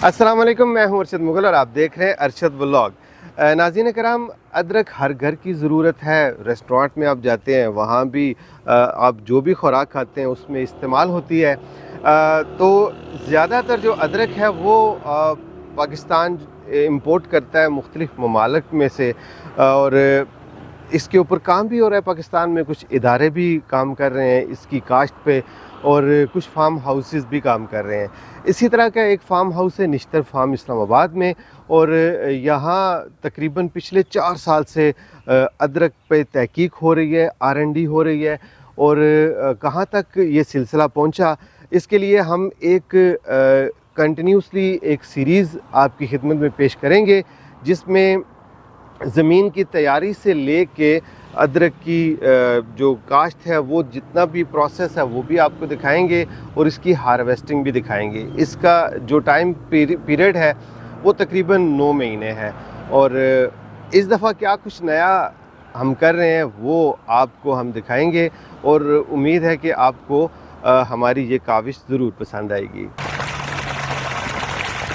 अस्सलाम वालेकुम, मैं हूं अरशद मुगल और आप देख रहे हैं अरशद व्लॉग। नाज़रीन कराम, अदरक हर घर की ज़रूरत है। रेस्टोरेंट में आप जाते हैं, वहाँ भी आप जो भी खुराक खाते हैं उसमें इस्तेमाल होती है। तो ज़्यादातर जो अदरक है वो पाकिस्तान इंपोर्ट करता है मुख्तलिफ़ ममालिक में से, और इसके ऊपर काम भी हो रहा है। पाकिस्तान में कुछ इदारे भी काम कर रहे हैं इसकी काश्त पे, और कुछ फार्म हाउसेस भी काम कर रहे हैं। इसी तरह का एक फार्म हाउस है निश्तर फार्म इस्लामाबाद में, और यहाँ तकरीबन पिछले 4 साल से अदरक पे तहकीक हो रही है, R&D हो रही है। और कहाँ तक ये सिलसिला पहुँचा, इसके लिए हम एक कंटिन्यूसली एक सीरीज़ आपकी खिदमत में पेश करेंगे, जिसमें ज़मीन की तैयारी से ले के अदरक की जो काश्त है, वो जितना भी प्रोसेस है वो भी आपको दिखाएंगे, और इसकी हार्वेस्टिंग भी दिखाएंगे। इसका जो टाइम पीरियड है वो तकरीबन 9 महीने है, और इस दफ़ा क्या कुछ नया हम कर रहे हैं वो आपको हम दिखाएंगे, और उम्मीद है कि आपको हमारी ये काविश ज़रूर पसंद आएगी।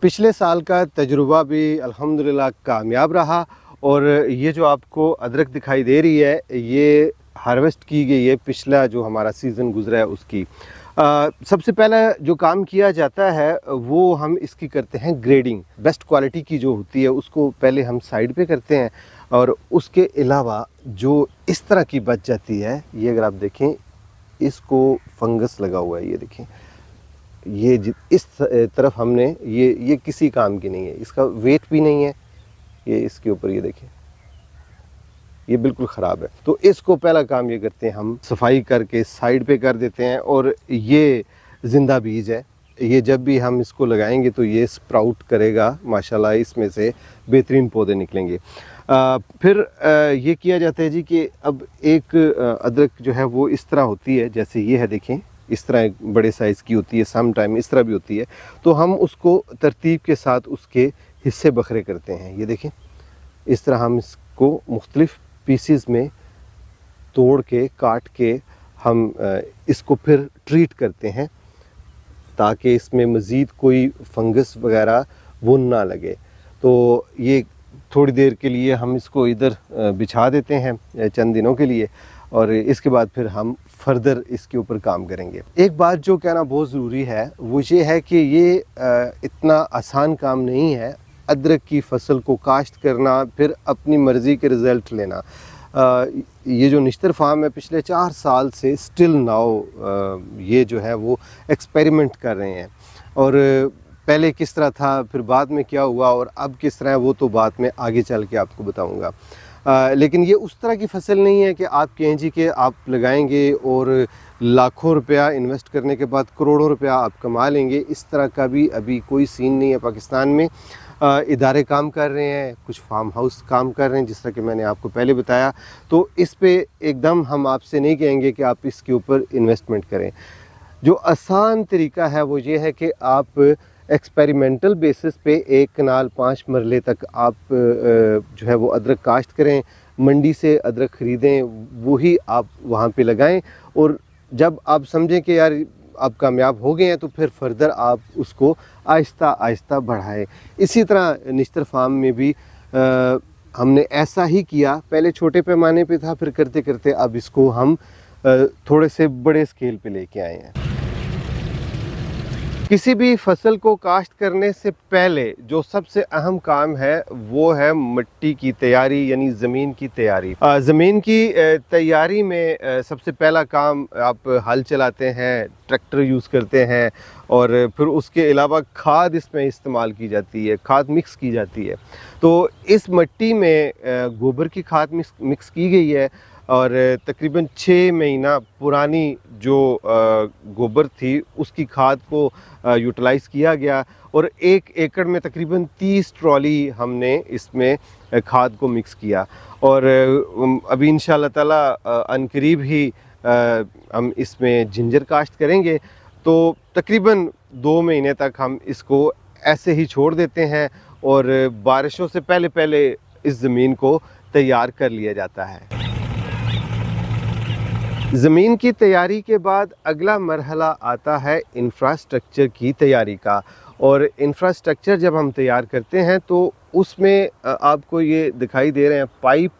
पिछले साल का तजुर्बा भी अल्हम्दुलिल्लाह कामयाब रहा, और ये जो आपको अदरक दिखाई दे रही है ये हार्वेस्ट की गई है पिछला जो हमारा सीज़न गुजरा है उसकी। सबसे पहला जो काम किया जाता है वो हम इसकी करते हैं ग्रेडिंग। बेस्ट क्वालिटी की जो होती है उसको पहले हम साइड पे करते हैं, और उसके अलावा जो इस तरह की बच जाती है, ये अगर आप देखें इसको फंगस लगा हुआ है, ये देखें ये इस तरफ हमने ये किसी काम की नहीं है, इसका वेट भी नहीं है। ये इसके ऊपर ये देखें, ये बिल्कुल ख़राब है। तो इसको पहला काम ये करते हैं, हम सफाई करके साइड पे कर देते हैं। और ये ज़िंदा बीज है, ये जब भी हम इसको लगाएंगे तो ये स्प्राउट करेगा माशाल्लाह, इसमें से बेहतरीन पौधे निकलेंगे। फिर ये किया जाता है जी कि अब एक अदरक जो है वो इस तरह होती है, जैसे ये है देखें, इस तरह एक बड़े साइज़ की होती है, सम टाइम इस तरह भी होती है। तो हम उसको तरतीब के साथ उसके हिस्से बखरे करते हैं। ये देखें, इस तरह हम इसको मुख्तलिफ़ पीसीज में तोड़ के काट के हम इसको फिर ट्रीट करते हैं, ताकि इसमें मज़ीद कोई फंगस वगैरह वो ना लगे। तो ये थोड़ी देर के लिए हम इसको इधर बिछा देते हैं चंद दिनों के लिए, और इसके बाद फिर हम फर्दर इसके ऊपर काम करेंगे। एक बात जो कहना बहुत ज़रूरी है वो ये है कि ये इतना आसान काम नहीं है अदरक की फसल को काश्त करना, फिर अपनी मर्ज़ी के रिज़ल्ट लेना। ये जो निश्तर फार्म है पिछले 4 साल से स्टिल नाउ ये जो है वो एक्सपेरिमेंट कर रहे हैं, और पहले किस तरह था, फिर बाद में क्या हुआ, और अब किस तरह है वो तो बाद में आगे चल के आपको बताऊंगा। लेकिन ये उस तरह की फसल नहीं है कि आप कहें जी कि आप लगाएंगे और लाखों रुपया इन्वेस्ट करने के बाद करोड़ों रुपया आप कमा लेंगे। इस तरह का भी अभी कोई सीन नहीं है पाकिस्तान में। इदारे काम कर रहे हैं, कुछ फार्म हाउस काम कर रहे हैं, जिस तरह कि मैंने आपको पहले बताया। तो इस पे एकदम हम आपसे नहीं कहेंगे कि आप इसके ऊपर इन्वेस्टमेंट करें। जो आसान तरीका है वो ये है कि आप एक्सपेरिमेंटल बेसिस पे 1 कनाल 5 मरले तक आप जो है वो अदरक काश्त करें, मंडी से अदरक ख़रीदें, वही आप वहाँ पे लगाएं, और जब आप समझें कि यार आप कामयाब हो गए हैं तो फिर फर्दर आप उसको आहिस्ता आहिस्ता बढ़ाएं। इसी तरह निश्तर फार्म में भी हमने ऐसा ही किया। पहले छोटे पैमाने पे था, फिर करते करते अब इसको हम थोड़े से बड़े स्केल पे लेके आए हैं। किसी भी फसल को काश्त करने से पहले जो सबसे अहम काम है वो है मिट्टी की तैयारी, यानी ज़मीन की तैयारी। ज़मीन की तैयारी में सबसे पहला काम आप हल चलाते हैं, ट्रैक्टर यूज़ करते हैं, और फिर उसके अलावा खाद इसमें इस्तेमाल की जाती है, खाद मिक्स की जाती है। तो इस मिट्टी में गोबर की खाद मिक्स की गई है, और तकरीबन 6 महीना पुरानी जो गोबर थी उसकी खाद को यूटिलाइज़ किया गया, और 1 एकड़ में तकरीबन 30 ट्रॉली हमने इसमें खाद को मिक्स किया। और अभी इंशाअल्लाह ताला अनकरीब ही हम इसमें जिंजर काश्त करेंगे। तो तकरीबन 2 महीने तक हम इसको ऐसे ही छोड़ देते हैं, और बारिशों से पहले पहले इस ज़मीन को तैयार कर लिया जाता है। ज़मीन की तैयारी के बाद अगला मरहला आता है इंफ्रास्ट्रक्चर की तैयारी का, और इंफ्रास्ट्रक्चर जब हम तैयार करते हैं तो उसमें आपको ये दिखाई दे रहे हैं पाइप,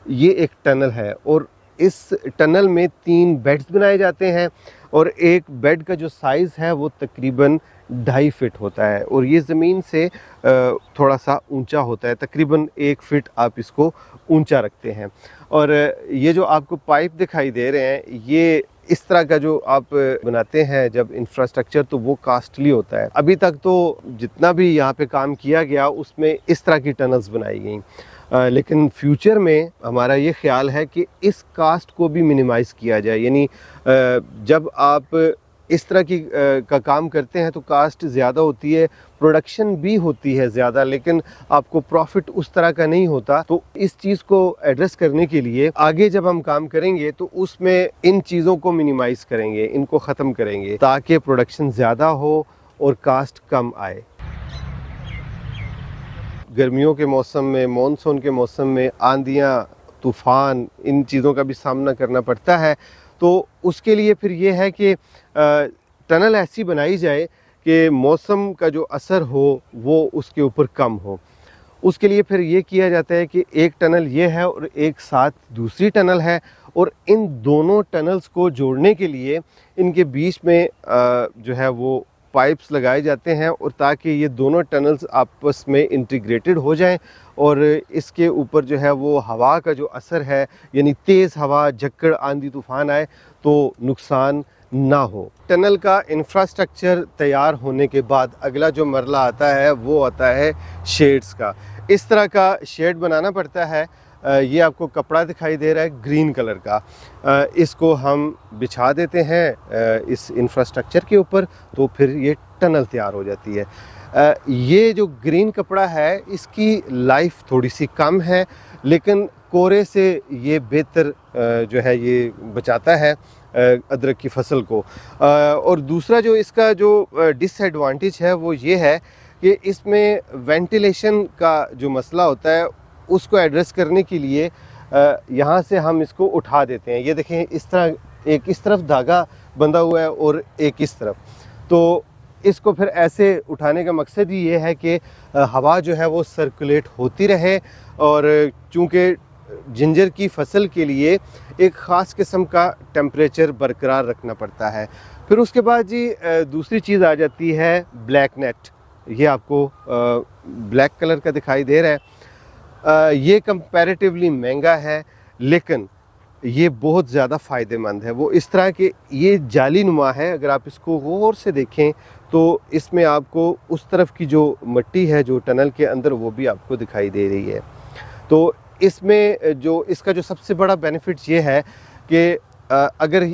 ये एक टनल है और इस टनल में 3 बेड्स बनाए जाते हैं और एक बेड का जो साइज़ है वो तकरीबन 2.5 फीट होता है और ये ज़मीन से थोड़ा सा ऊंचा होता है, तकरीबन 1 फीट आप इसको ऊंचा रखते हैं। और ये जो आपको पाइप दिखाई दे रहे हैं, ये इस तरह का जो आप बनाते हैं जब इंफ्रास्ट्रक्चर, तो वो कास्टली होता है। अभी तक तो जितना भी यहाँ पे काम किया गया उसमें इस तरह की टनल्स बनाई गई, लेकिन फ्यूचर में हमारा ये ख्याल है कि इस कास्ट को भी मिनिमाइज़ किया जाए। यानी जब आप इस तरह की का काम करते हैं तो कास्ट ज़्यादा होती है, प्रोडक्शन भी होती है ज़्यादा, लेकिन आपको प्रॉफिट उस तरह का नहीं होता। तो इस चीज़ को एड्रेस करने के लिए आगे जब हम काम करेंगे तो उसमें इन चीज़ों को मिनिमाइज़ करेंगे, इनको ख़त्म करेंगे ताकि प्रोडक्शन ज़्यादा हो और कास्ट कम आए। गर्मियों के मौसम में, मॉनसून के मौसम में आंधियाँ, तूफ़ान, इन चीज़ों का भी सामना करना पड़ता है। तो उसके लिए फिर ये है कि टनल ऐसी बनाई जाए कि मौसम का जो असर हो वो उसके ऊपर कम हो। उसके लिए फिर ये किया जाता है कि एक टनल ये है और एक साथ दूसरी टनल है और इन दोनों टनल्स को जोड़ने के लिए इनके बीच में जो है वो पाइप्स लगाए जाते हैं और ताकि ये दोनों टनल्स आपस में इंटीग्रेटेड हो जाएं और इसके ऊपर जो है वो हवा का जो असर है, यानी तेज़ हवा, झक्कड़, आंधी, तूफ़ान आए तो नुकसान ना हो। टनल का इंफ्रास्ट्रक्चर तैयार होने के बाद अगला जो मरला आता है वो आता है शेड्स का। इस तरह का शेड बनाना पड़ता है। ये आपको कपड़ा दिखाई दे रहा है ग्रीन कलर का, इसको हम बिछा देते हैं इस इंफ्रास्ट्रक्चर के ऊपर, तो फिर ये टनल तैयार हो जाती है। ये जो ग्रीन कपड़ा है इसकी लाइफ थोड़ी सी कम है, लेकिन कोरे से ये बेहतर जो है ये बचाता है अदरक की फसल को। और दूसरा जो इसका जो डिसएडवांटेज है वो ये है कि इसमें वेंटिलेशन का जो मसला होता है उसको एड्रेस करने के लिए यहाँ से हम इसको उठा देते हैं। ये देखें, इस तरह एक इस तरफ धागा बंधा हुआ है और एक इस तरफ, तो इसको फिर ऐसे उठाने का मकसद ही ये है कि हवा जो है वो सर्कुलेट होती रहे। और चूँकि जिंजर की फसल के लिए एक ख़ास किस्म का टेम्परेचर बरकरार रखना पड़ता है। फिर उसके बाद जी दूसरी चीज़ आ जाती है ब्लैक नेट। ये आपको ब्लैक कलर का दिखाई दे रहा है। ये कंपैरेटिवली महंगा है, लेकिन ये बहुत ज़्यादा फ़ायदेमंद है। वो इस तरह के ये जाली नुमा है, अगर आप इसको गौर से देखें तो इसमें आपको उस तरफ की जो मिट्टी है जो टनल के अंदर वो भी आपको दिखाई दे रही है। तो इसमें जो इसका जो सबसे बड़ा बेनिफिट ये है कि अगर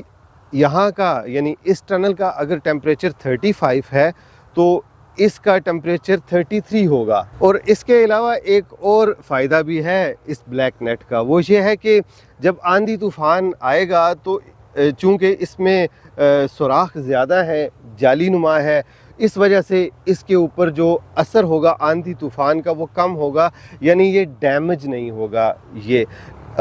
यहाँ का यानी इस टनल का अगर टेम्परेचर 35 है तो इसका टेम्परेचर 33 होगा। और इसके अलावा एक और फ़ायदा भी है इस ब्लैक नेट का, वो ये है कि जब आंधी तूफ़ान आएगा तो चूँकि इसमें सुराख ज़्यादा है, जाली नुमा है, इस वजह से इसके ऊपर जो असर होगा आंधी तूफ़ान का वो कम होगा, यानी ये डैमेज नहीं होगा ये।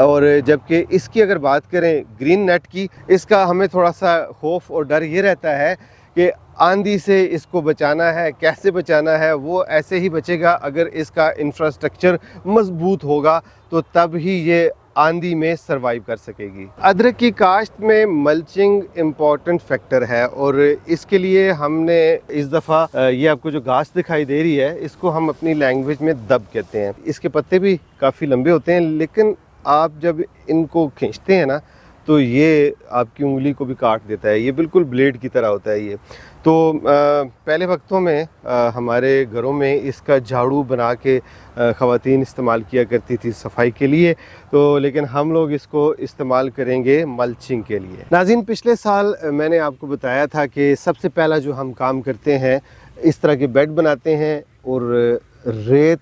और जबकि इसकी अगर बात करें ग्रीन नेट की, इसका हमें थोड़ा सा खौफ और डर ये रहता है कि आंधी से इसको बचाना है। कैसे बचाना है? वो ऐसे ही बचेगा अगर इसका इंफ्रास्ट्रक्चर मजबूत होगा, तो तब ही ये आंधी में सरवाइव कर सकेगी। अदरक की काश्त में मल्चिंग इम्पॉर्टेंट फैक्टर है और इसके लिए हमने इस दफ़ा ये आपको जो घास दिखाई दे रही है इसको हम अपनी लैंग्वेज में दब कहते हैं। इसके पत्ते भी काफ़ी लंबे होते हैं, लेकिन आप जब इनको खींचते हैं ना तो ये आपकी उंगली को भी काट देता है। ये बिल्कुल ब्लेड की तरह होता है ये। तो पहले वक्तों में हमारे घरों में इसका झाड़ू बना के ख़वातीन इस्तेमाल किया करती थी सफाई के लिए, तो लेकिन हम लोग इसको इस्तेमाल करेंगे मल्चिंग के लिए। नाज़रीन, पिछले साल मैंने आपको बताया था कि सबसे पहला जो हम काम करते हैं इस तरह के बेड बनाते हैं और रेत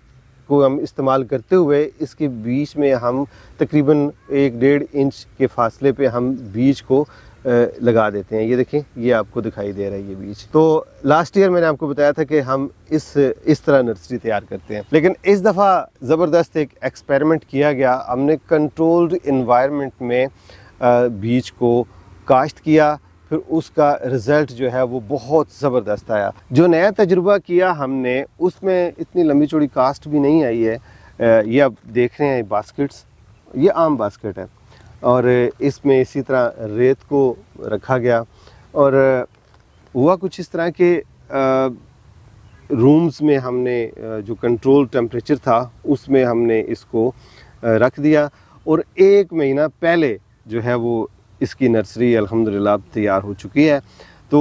को हम इस्तेमाल करते हुए इसके बीच में हम तकरीबन 1-1.5 इंच के फासले पे हम बीज को लगा देते हैं। ये देखें, ये आपको दिखाई दे रहा है ये बीज। तो लास्ट ईयर मैंने आपको बताया था कि हम इस तरह नर्सरी तैयार करते हैं, लेकिन इस दफ़ा ज़बरदस्त एक एक्सपेरिमेंट किया गया। हमने कंट्रोल्ड इन्वायरमेंट में बीज को काश्त किया फिर उसका रिज़ल्ट जो है वो बहुत ज़बरदस्त आया। जो नया तजुर्बा किया हमने उसमें इतनी लंबी चौड़ी कास्ट भी नहीं आई है। ये आप देख रहे हैं बास्केट्स, ये आम बास्केट है और इसमें इसी तरह रेत को रखा गया और हुआ कुछ इस तरह के रूम्स में हमने जो कंट्रोल टेम्परेचर था उसमें हमने इसको रख दिया और 1 महीना पहले जो है वो इसकी नर्सरी अल्हम्दुलिल्लाह तैयार हो चुकी है। तो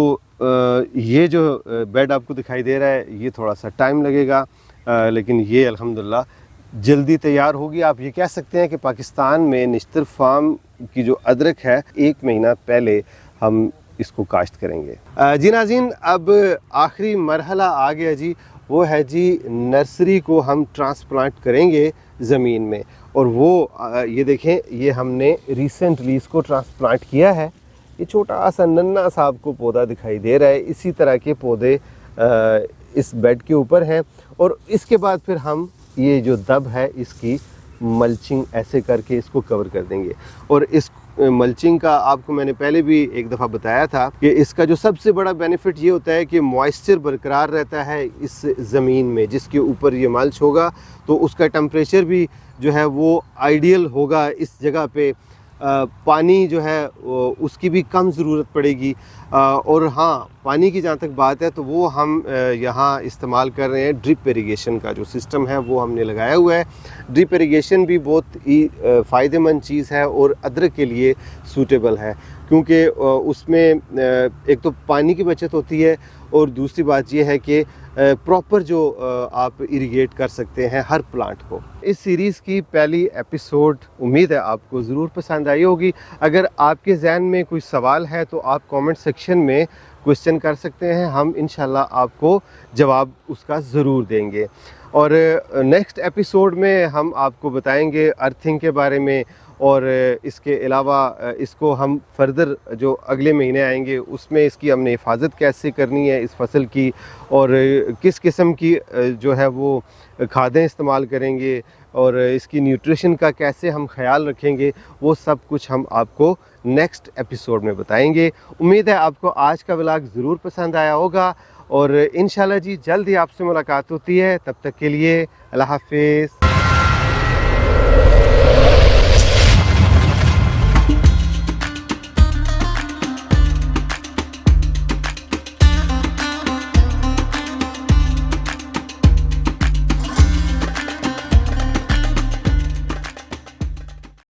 ये जो बेड आपको दिखाई दे रहा है ये थोड़ा सा टाइम लगेगा, लेकिन ये अल्हम्दुलिल्लाह जल्दी तैयार होगी। आप ये कह सकते हैं कि पाकिस्तान में निश्तर फार्म की जो अदरक है 1 महीना पहले हम इसको काश्त करेंगे। जी नाज़रीन, अब आखिरी मरहला आ गया जी, वो है जी नर्सरी को हम ट्रांसप्लांट करेंगे ज़मीन में। और वो ये देखें, ये हमने रिसेंटली इसको ट्रांसप्लांट किया है। ये छोटा सा नन्ना सा आपको पौधा दिखाई दे रहा है। इसी तरह के पौधे इस बेड के ऊपर हैं और इसके बाद फिर हम ये जो दब है इसकी मल्चिंग ऐसे करके इसको कवर कर देंगे। और इस मल्चिंग का आपको मैंने पहले भी एक दफ़ा बताया था कि इसका जो सबसे बड़ा बेनिफिट ये होता है कि मॉइस्चर बरकरार रहता है इस ज़मीन में। जिसके ऊपर ये मल्च होगा तो उसका टेम्परेचर भी जो है वो आइडियल होगा इस जगह पे। पानी जो है उसकी भी कम ज़रूरत पड़ेगी। और हाँ, पानी की जहाँ तक बात है तो वो हम यहाँ इस्तेमाल कर रहे हैं ड्रिप इरिगेशन का जो सिस्टम है वो हमने लगाया हुआ है। ड्रिप इरिगेशन भी बहुत ही फ़ायदेमंद चीज़ है और अदरक के लिए सूटेबल है, क्योंकि उसमें एक तो पानी की बचत होती है और दूसरी बात ये है कि प्रॉपर जो आप इरिगेट कर सकते हैं हर प्लांट को। इस सीरीज़ की पहली एपिसोड उम्मीद है आपको ज़रूर पसंद आई होगी। अगर आपके जहन में कोई सवाल है तो आप कमेंट सेक्शन में क्वेश्चन कर सकते हैं, हम इंशाल्लाह आपको जवाब उसका ज़रूर देंगे। और नेक्स्ट एपिसोड में हम आपको बताएंगे अर्थिंग के बारे में और इसके अलावा इसको हम फर्दर जो अगले महीने आएंगे उसमें इसकी हमने हिफाजत कैसे करनी है इस फसल की और किस किस्म की जो है वो खादें इस्तेमाल करेंगे और इसकी न्यूट्रिशन का कैसे हम ख्याल रखेंगे, वो सब कुछ हम आपको नेक्स्ट एपिसोड में बताएंगे। उम्मीद है आपको आज का व्लॉग ज़रूर पसंद आया होगा और इंशाल्लाह जी जल्द ही आपसे मुलाकात होती है। तब तक के लिए अल्लाह हाफिज़।